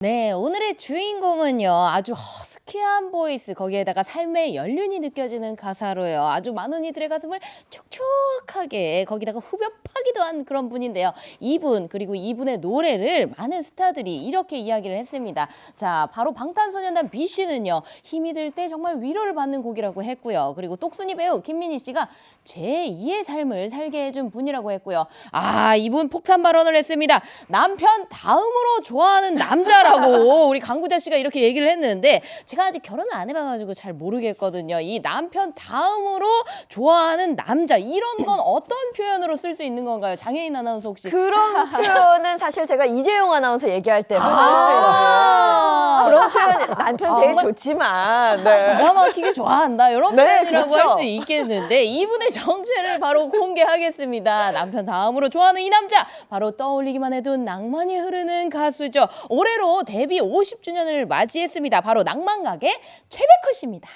네, 오늘의 주인공은요. 아주 허스키한 보이스, 거기에다가 삶의 연륜이 느껴지는 가사로요. 아주 많은 이들의 가슴을 촉촉하게, 거기다가 후벼파기도 한 그런 분인데요. 이분, 그리고 이분의 노래를 많은 스타들이 이렇게 이야기를 했습니다. 자, 바로 방탄소년단 B씨는요. 힘이 들 때 정말 위로를 받는 곡이라고 했고요. 그리고 똑순이 배우 김민희 씨가 제2의 삶을 살게 해준 분이라고 했고요. 아, 이분 폭탄 발언을 했습니다. 남편 다음으로 좋아하는 남자라고 우리 강구자 씨가 이렇게 얘기를 했는데 제가 아직 결혼을 안 해봐가지고 잘 모르겠거든요. 이 남편 다음으로 좋아하는 남자, 이런 건 어떤 표현으로 쓸 수 있는 건가요? 장혜인 아나운서 혹시? 그런 표현은 사실 제가 이재용 아나운서 얘기할 때 쓸 수 있는 그런 표현. 남편 제일 좋지만 기가 막히게 좋아한다, 이런 네, 표현이라고 그렇죠. 할 수 있겠는데 이분의 정체를 바로 공개하겠습니다. 남편 다음으로 좋아하는 이 남자, 바로 떠올리기만 해도 낭만이 흐르는 가수죠. 올해로 데뷔 50주년을 맞이했습니다. 바로 낭만가게 최백호 씨입니다.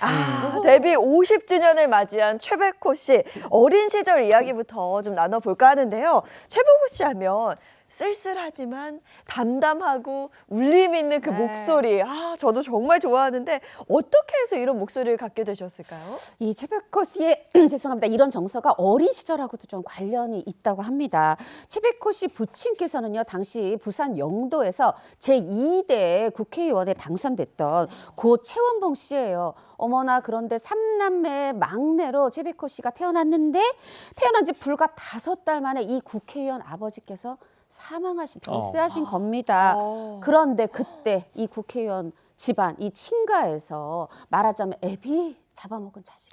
데뷔 50주년을 맞이한 최백호 씨. 어린 시절 이야기부터 좀 나눠볼까 하는데요. 최백호 씨 하면 쓸쓸하지만 담담하고 울림 있는 그 목소리. 저도 정말 좋아하는데 어떻게 해서 이런 목소리를 갖게 되셨을까요? 이 최백호 씨의 죄송합니다. 이런 정서가 어린 시절하고도 좀 관련이 있다고 합니다. 최백호 씨 부친께서는요, 당시 부산 영도에서 제2대 국회의원에 당선됐던 고 최원봉 씨예요. 어머나, 그런데 3남매의 막내로 최백호 씨가 태어났는데 태어난 지 불과 5달 만에 이 국회의원 아버지께서 사망하신, 별세하신 겁니다. 그런데 그때 이 국회의원 집안, 이 친가에서 말하자면 애비 잡아먹은 자식.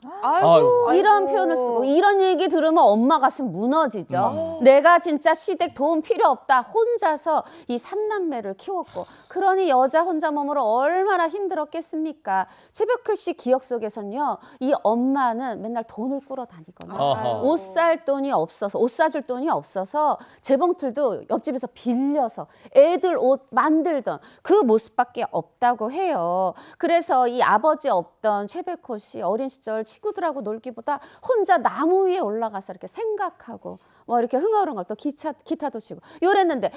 이런 표현을 쓰고, 이런 얘기 들으면 엄마 가슴 무너지죠. 내가 진짜 시댁 도움 필요 없다. 혼자서 이 3남매를 키웠고, 그러니 여자 혼자 몸으로 얼마나 힘들었겠습니까? 최백호 씨 기억 속에선요, 이 엄마는 맨날 돈을 꾸러 다니거나 옷 살 돈이 없어서, 옷 사줄 돈이 없어서 재봉틀도 옆집에서 빌려서 애들 옷 만들던 그 모습밖에 없다고 해요. 그래서 이 아버지 없던 최백호 씨 어린 시절 친구들하고 놀기보다 혼자 나무 위에 올라가서 이렇게 생각하고 뭐 이렇게 흥얼흥얼 또 기타도 치고 요랬는데,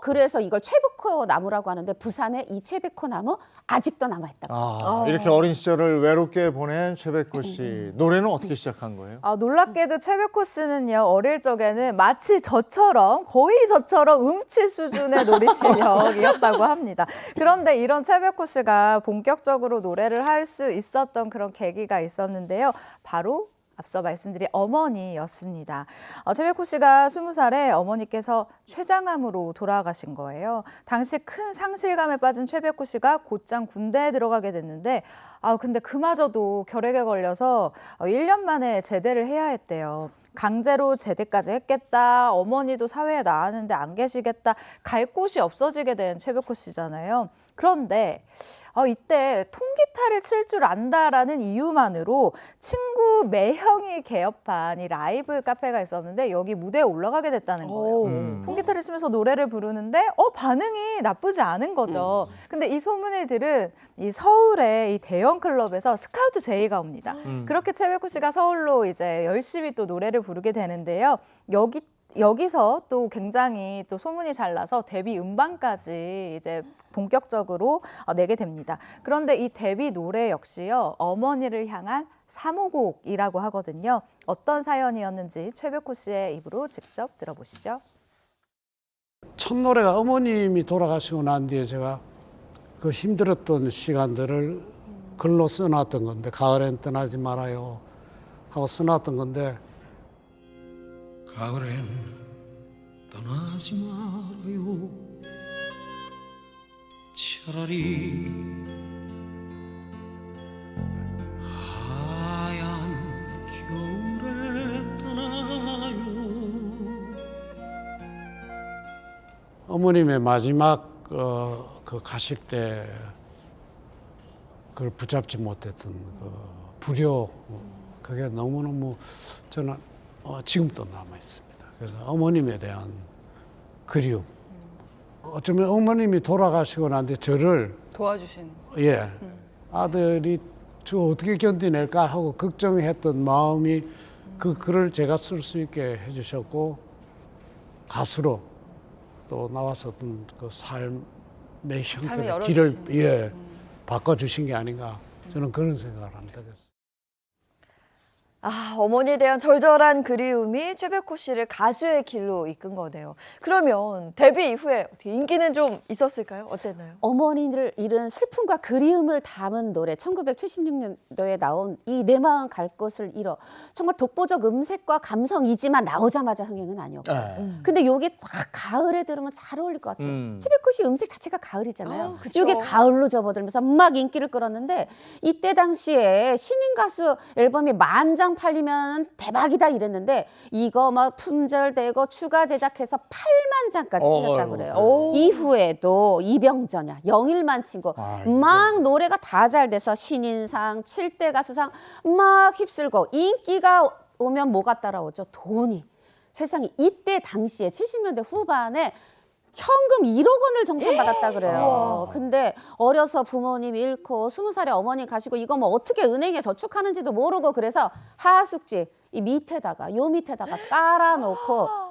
그래서 이걸 최백호 나무라고 하는데 부산에 이 최백호 나무 아직도 남아있다고. 이렇게 어린 시절을 외롭게 보낸 최백호 씨. 노래는 어떻게 시작한 거예요? 놀랍게도 최백호 씨는요, 어릴 적에는 마치 거의 저처럼 음치 수준의 노래 실력이었다고 합니다. 그런데 이런 최백호 씨가 본격적으로 노래를 할 수 있었던 그런 계기가 있었는데요. 바로 앞서 말씀드린 어머니였습니다. 최백호 씨가 20살에 어머니께서 췌장암으로 돌아가신 거예요. 당시 큰 상실감에 빠진 최백호 씨가 곧장 군대에 들어가게 됐는데 근데 그마저도 결핵에 걸려서 1년 만에 제대를 해야 했대요. 강제로 제대까지 했겠다. 어머니도 사회에 나왔는데 안 계시겠다. 갈 곳이 없어지게 된 최백호 씨잖아요. 그런데 이때 통기타를 칠 줄 안다라는 이유만으로 친구 매형이 개업한 이 라이브 카페가 있었는데 여기 무대에 올라가게 됐다는 거예요. 통기타를 치면서 노래를 부르는데 반응이 나쁘지 않은 거죠. 근데 이 소문을 들은 이 서울의 이 대형 클럽에서 스카우트 제의가 옵니다. 그렇게 최백호 씨가 서울로 이제 열심히 또 노래를 부르게 되는데요. 여기서 또 굉장히 또 소문이 잘 나서 데뷔 음반까지 이제 본격적으로 내게 됩니다. 그런데 이 데뷔 노래 역시요, 어머니를 향한 사모곡이라고 하거든요. 어떤 사연이었는지 최백호 씨의 입으로 직접 들어보시죠. 첫 노래가 어머님이 돌아가시고 난 뒤에 제가 그 힘들었던 시간들을 글로 써놨던 건데, 가을엔 떠나지 말아요 하고 써놨던 건데, 가을엔 떠나지 말아요. 차라리 하얀 겨울에 떠나요. 어머님의 마지막 그 가실 때 그걸 붙잡지 못했던 그 불효, 그게 너무너무 저는 지금도 남아 있습니다. 그래서 어머님에 대한 그리움. 어쩌면 어머님이 돌아가시고 난 뒤에 저를 도와주신. 아들이 저 어떻게 견디낼까 하고 걱정했던 마음이 그 글을 제가 쓸 수 있게 해주셨고, 가수로 또 나왔었던 그 삶 형태의 열어주시는. 길을 바꿔주신 게 아닌가 저는 그런 생각을 합니다. 아, 어머니에 대한 절절한 그리움이 최백호 씨를 가수의 길로 이끈 거네요. 그러면 데뷔 이후에 어떻게 인기는 좀 있었을까요? 어땠나요? 어머니를 잃은 슬픔과 그리움을 담은 노래 1976년도에 나온 이 내 마음 갈 곳을 잃어 정말 독보적 음색과 감성이지만 나오자마자 흥행은 아니었고 근데 요게 딱 가을에 들으면 잘 어울릴 것 같아요. 최백호 씨 음색 자체가 가을이잖아요. 그쵸. 요게 가을로 접어들면서 막 인기를 끌었는데 이때 당시에 신인 가수 앨범이 만장 팔리면 대박이다 이랬는데 이거 막 품절되고 추가 제작해서 8만 장까지 팔렸다고 그래요. 이후에도 이병전야, 영일만 친구 막 노래가 다 잘 돼서 신인상, 7대 가수상 막 휩쓸고 인기가 오면 뭐가 따라오죠? 돈이. 세상에 이때 당시에 70년대 후반에 현금 1억 원을 정산받았다 그래요. 근데 어려서 부모님 잃고 20살에 어머니 가시고 이거 뭐 어떻게 은행에 저축하는지도 모르고 그래서 하숙집 이 밑에다가 요 밑에다가 깔아놓고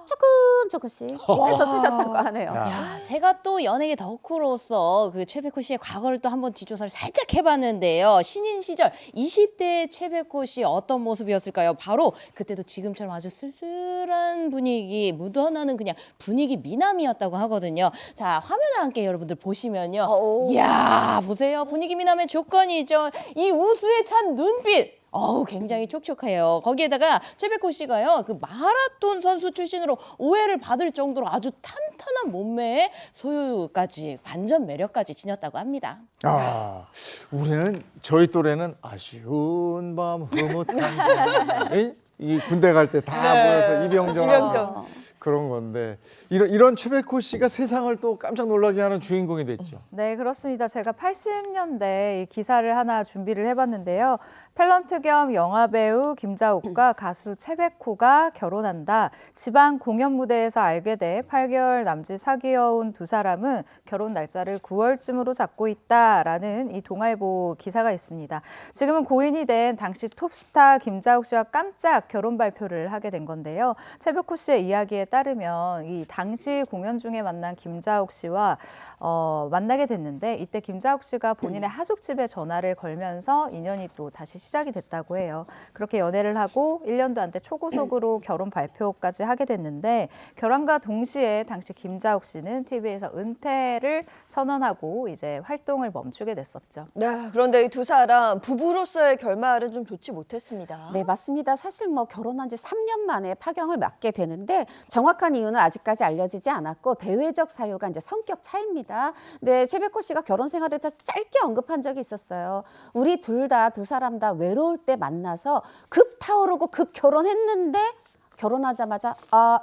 조금씩 해서 쓰셨다고 하네요. 야, 제가 또 연예계 덕후로서 그 최백호 씨의 과거를 또 한번 뒷조사를 살짝 해봤는데요. 신인 시절 20대 최백호 씨 어떤 모습이었을까요? 바로 그때도 지금처럼 아주 쓸쓸한 분위기, 묻어나는 그냥 분위기 미남이었다고 하거든요. 자, 화면을 함께 여러분들 보시면요. 이야, 보세요. 분위기 미남의 조건이죠. 이 우수에 찬 눈빛. 굉장히 촉촉해요. 거기에다가 최백호 씨가요, 그 마라톤 선수 출신으로 오해를 받을 정도로 아주 탄탄한 몸매에 소유까지, 반전 매력까지 지녔다고 합니다. 우리는 저희 또래는 아쉬운 밤 흐뭇한 밤 이 군대 갈 때 다 모여서 이병전 그런 건데 이런 최백호 씨가 세상을 또 깜짝 놀라게 하는 주인공이 됐죠. 네, 그렇습니다. 제가 80년대 이 기사를 하나 준비를 해봤는데요. 탤런트 겸 영화배우 김자옥과 가수 최백호가 결혼한다. 지방 공연 무대에서 알게 돼 8개월 남짓 사귀어온 두 사람은 결혼 날짜를 9월쯤으로 잡고 있다라는 이 동아일보 기사가 있습니다. 지금은 고인이 된 당시 톱스타 김자옥 씨와 깜짝 결혼 발표를 하게 된 건데요. 최백호 씨의 이야기에 따르면 이 당시 공연 중에 만난 김자옥 씨와 만나게 됐는데 이때 김자옥 씨가 본인의 하숙집에 전화를 걸면서 인연이 또 다시 시작이 됐다고 해요. 그렇게 연애를 하고 1년도 안 돼 초고속으로 결혼 발표까지 하게 됐는데 결혼과 동시에 당시 김자옥 씨는 TV에서 은퇴를 선언하고 이제 활동을 멈추게 됐었죠. 네, 그런데 이 두 사람 부부로서의 결말은 좀 좋지 못했습니다. 네, 맞습니다. 사실 뭐 결혼한 지 3년 만에 파경을 맞게 되는데 정확한 이유는 아직까지 알려지지 않았고 대외적 사유가 이제 성격 차이입니다. 네, 최백호 씨가 결혼 생활에 대해서 짧게 언급한 적이 있었어요. 우리 둘 다 두 사람 다 외로울 때 만나서 급 타오르고 급 결혼했는데 결혼하자마자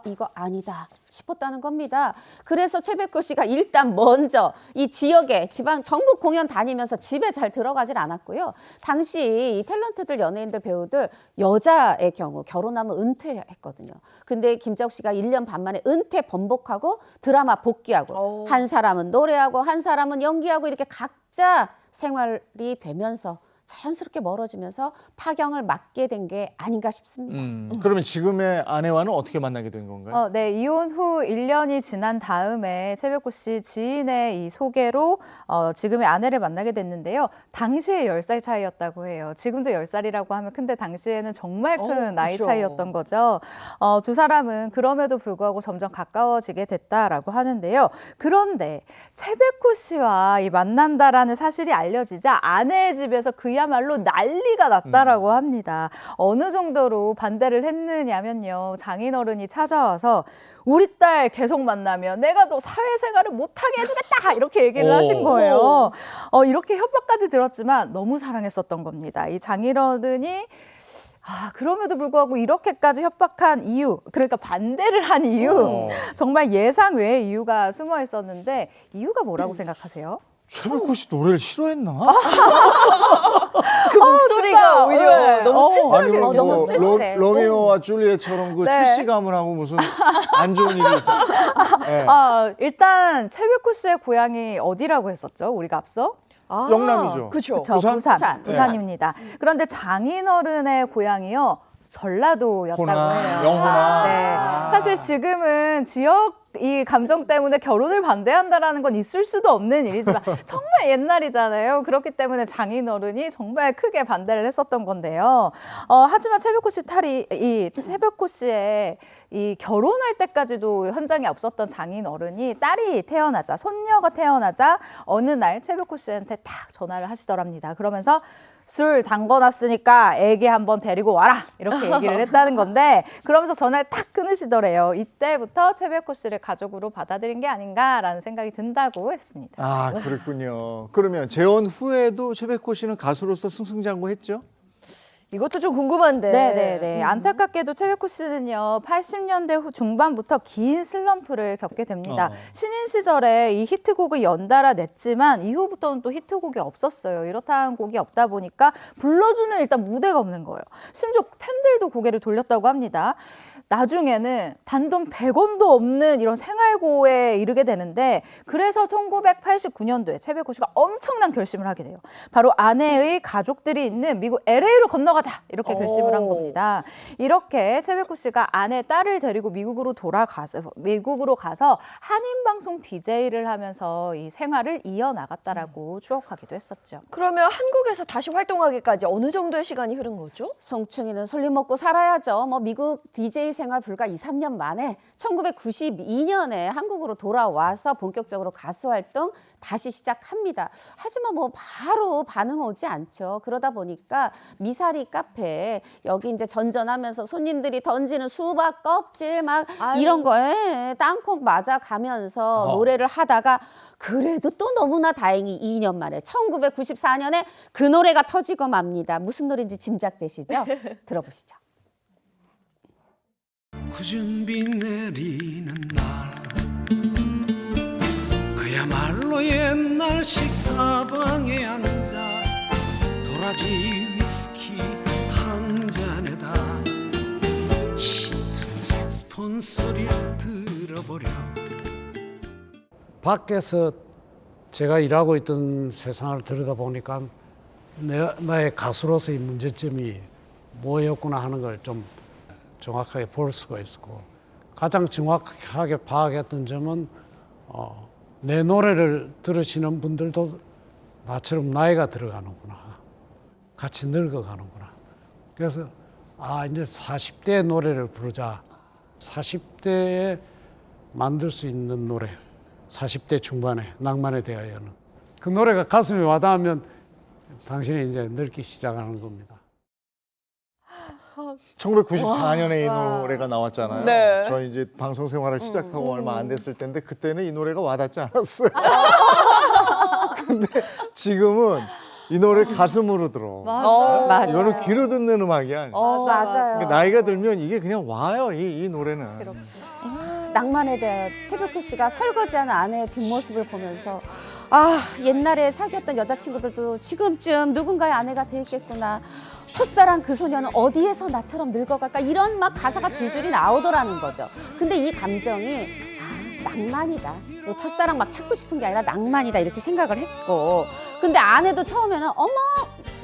이거 아니다 싶었다는 겁니다. 그래서 최백호 씨가 일단 먼저 이 지역에 지방 전국 공연 다니면서 집에 잘 들어가질 않았고요. 당시 이 탤런트들, 연예인들, 배우들 여자의 경우 결혼하면 은퇴했거든요. 근데 김자옥 씨가 1년 반 만에 은퇴 번복하고 드라마 복귀하고 한 사람은 노래하고 한 사람은 연기하고 이렇게 각자 생활이 되면서 자연스럽게 멀어지면서 파경을 맞게 된 게 아닌가 싶습니다. 그러면 지금의 아내와는 어떻게 만나게 된 건가요? 네, 이혼 후 1년이 지난 다음에 최백호 씨 지인의 이 소개로 지금의 아내를 만나게 됐는데요. 당시에 10살 차이였다고 해요. 지금도 10살이라고 하면 큰데 당시에는 정말 큰 나이 그렇죠. 차이였던 거죠. 두 사람은 그럼에도 불구하고 점점 가까워지게 됐다라고 하는데요. 그런데 최백호 씨와 이 만난다라는 사실이 알려지자 아내의 집에서 그야말로 난리가 났다라고 합니다. 어느 정도로 반대를 했느냐면요. 장인어른이 찾아와서 우리 딸 계속 만나면 내가 너 사회생활을 못하게 해주겠다 이렇게 얘기를 하신 거예요. 이렇게 협박까지 들었지만 너무 사랑했었던 겁니다. 이 장인어른이 그럼에도 불구하고 이렇게까지 협박한 이유, 그러니까 반대를 한 이유, 정말 예상 외의 이유가 숨어 있었는데 이유가 뭐라고 생각하세요? 최백호 씨 노래를 싫어했나? 그 목소리가 오히려 너무 아니 뭐 너무 쓸쓸해. 로미오와 줄리엣처럼 그 네. 출시 가문하고 무슨 안 좋은 일이 있었어요? 네. 일단 최백호 씨의 고향이 어디라고 했었죠? 우리가 앞서? 영남이죠. 그렇죠. 그쵸, 부산? 부산. 부산. 부산입니다. 그런데 장인어른의 고향이요. 전라도였다고 호남, 해요. 영호남. 네. 아. 사실 지금은 지역 이 감정 때문에 결혼을 반대한다라는 건 있을 수도 없는 일이지만 정말 옛날이잖아요. 그렇기 때문에 장인어른이 정말 크게 반대를 했었던 건데요. 하지만 최백호 씨의 이 결혼할 때까지도 현장에 없었던 장인어른이 딸이 태어나자, 손녀가 태어나자 어느 날 최백호 씨한테 딱 전화를 하시더랍니다. 그러면서 술 담궈놨으니까 애기 한번 데리고 와라 이렇게 얘기를 했다는 건데 그러면서 전화를 탁 끊으시더래요. 이때부터 최백호 씨를 가족으로 받아들인 게 아닌가라는 생각이 든다고 했습니다. 아, 그랬군요. 그러면 재혼 후에도 최백호 씨는 가수로서 승승장구했죠? 이것도 좀 궁금한데. 네네네. 안타깝게도 최백호 씨는요, 80년대 중반부터 긴 슬럼프를 겪게 됩니다. 신인 시절에 이 히트곡을 연달아 냈지만 이후부터는 또 히트곡이 없었어요. 이렇다는 곡이 없다 보니까 불러주는 일단 무대가 없는 거예요. 심지어 팬들도 고개를 돌렸다고 합니다. 나중에는 단돈 100원도 없는 이런 생활고에 이르게 되는데 그래서 1989년도에 최백호 씨가 엄청난 결심을 하게 돼요. 바로 아내의 가족들이 있는 미국 LA로 건너가자 이렇게 결심을 한 겁니다. 이렇게 최백호 씨가 아내 딸을 데리고 미국으로 가서 한인방송 DJ를 하면서 이 생활을 이어나갔다라고 추억하기도 했었죠. 그러면 한국에서 다시 활동하기까지 어느 정도의 시간이 흐른 거죠? 송충이는 솔잎 먹고 살아야죠. 뭐 미국 DJ 생활 불과 2, 3년 만에 1992년에 한국으로 돌아와서 본격적으로 가수 활동 다시 시작합니다. 하지만 뭐 바로 반응 오지 않죠. 그러다 보니까 미사리 카페 여기 이제 전전하면서 손님들이 던지는 수박 껍질 막 이런 거에 땅콩 맞아가면서 노래를 하다가 그래도 또 너무나 다행히 2년 만에 1994년에 그 노래가 터지고 맙니다. 무슨 노래인지 짐작되시죠? 들어보시죠. 굳은 비 내리는 날 그야말로 옛날식 다방에 앉아 도라지 위스키 한 잔에다 짙은 색스폰 소리를 들어보렴. 밖에서 제가 일하고 있던 세상을 들여다보니까 나의 가수로서의 문제점이 뭐였구나 하는 걸 좀 정확하게 볼 수가 있었고 가장 정확하게 파악했던 점은 내 노래를 들으시는 분들도 나처럼 나이가 들어가는구나. 같이 늙어가는구나. 그래서 이제 40대의 노래를 부르자. 40대에 만들 수 있는 노래. 40대 중반에 낭만에 대하여는. 그 노래가 가슴에 와닿으면 당신이 이제 늙기 시작하는 겁니다. 1994년에 이 노래가 나왔잖아요. 네. 저 이제 방송 생활을 시작하고 얼마 안 됐을 텐데 그때는 이 노래가 와닿지 않았어요. 근데 지금은 이 노래 가슴으로 들어. 맞아요. 이거는 귀로 듣는 음악이 아니에요. 맞아요. 그러니까 나이가 들면 이게 그냥 와요. 이 노래는. 낭만에 대하여 최백호 씨가 설거지하는 아내의 뒷모습을 보면서 옛날에 사귀었던 여자친구들도 지금쯤 누군가의 아내가 되겠구나. 첫사랑 그 소녀는 어디에서 나처럼 늙어갈까 이런 막 가사가 줄줄이 나오더라는 거죠. 근데 이 감정이 낭만이다. 첫사랑 막 찾고 싶은 게 아니라 낭만이다 이렇게 생각을 했고 근데 아내도 처음에는 어머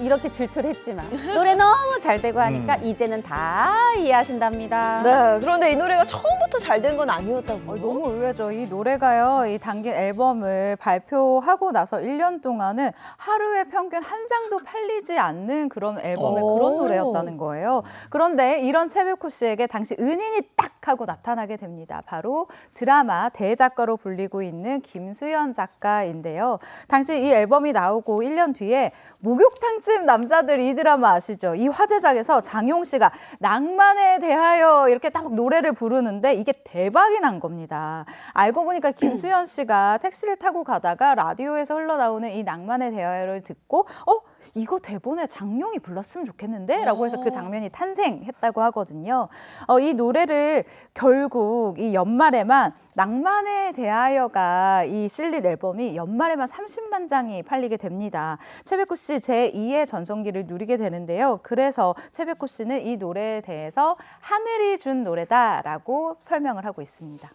이렇게 질투를 했지만 노래 너무 잘 되고 하니까 이제는 다 이해하신답니다. 네. 그런데 이 노래가 처음부터 잘 된 건 아니었다고요? 너무 의외죠. 이 노래가요, 이 단긴 앨범을 발표하고 나서 1년 동안은 하루에 평균 한 장도 팔리지 않는 그런 앨범의 그런 노래였다는 거예요. 그런데 이런 최백호 씨에게 당시 은인이 딱 하고 나타나게 됩니다. 바로 드라마 대작가로 불리고 있는 김수현 작가인데요. 당시 이 앨범이 나오고 1년 뒤에 목욕탕집 남자들 이 드라마 아시죠? 이 화제작에서 장용 씨가 낭만에 대하여 이렇게 딱 노래를 부르는데 이게 대박이 난 겁니다. 알고 보니까 김수현 씨가 택시를 타고 가다가 라디오에서 흘러나오는 이 낭만에 대하여를 듣고 이거 대본에 장용이 불렀으면 좋겠는데? 라고 해서 그 장면이 탄생했다고 하거든요. 이 노래를 결국 이 연말에만 낭만에 대하여가 이 실린 앨범이 연말에만 30만 장이 팔리게 됩니다. 최백호 씨 제2의 전성기를 누리게 되는데요. 그래서 최백호 씨는 이 노래에 대해서 하늘이 준 노래다라고 설명을 하고 있습니다.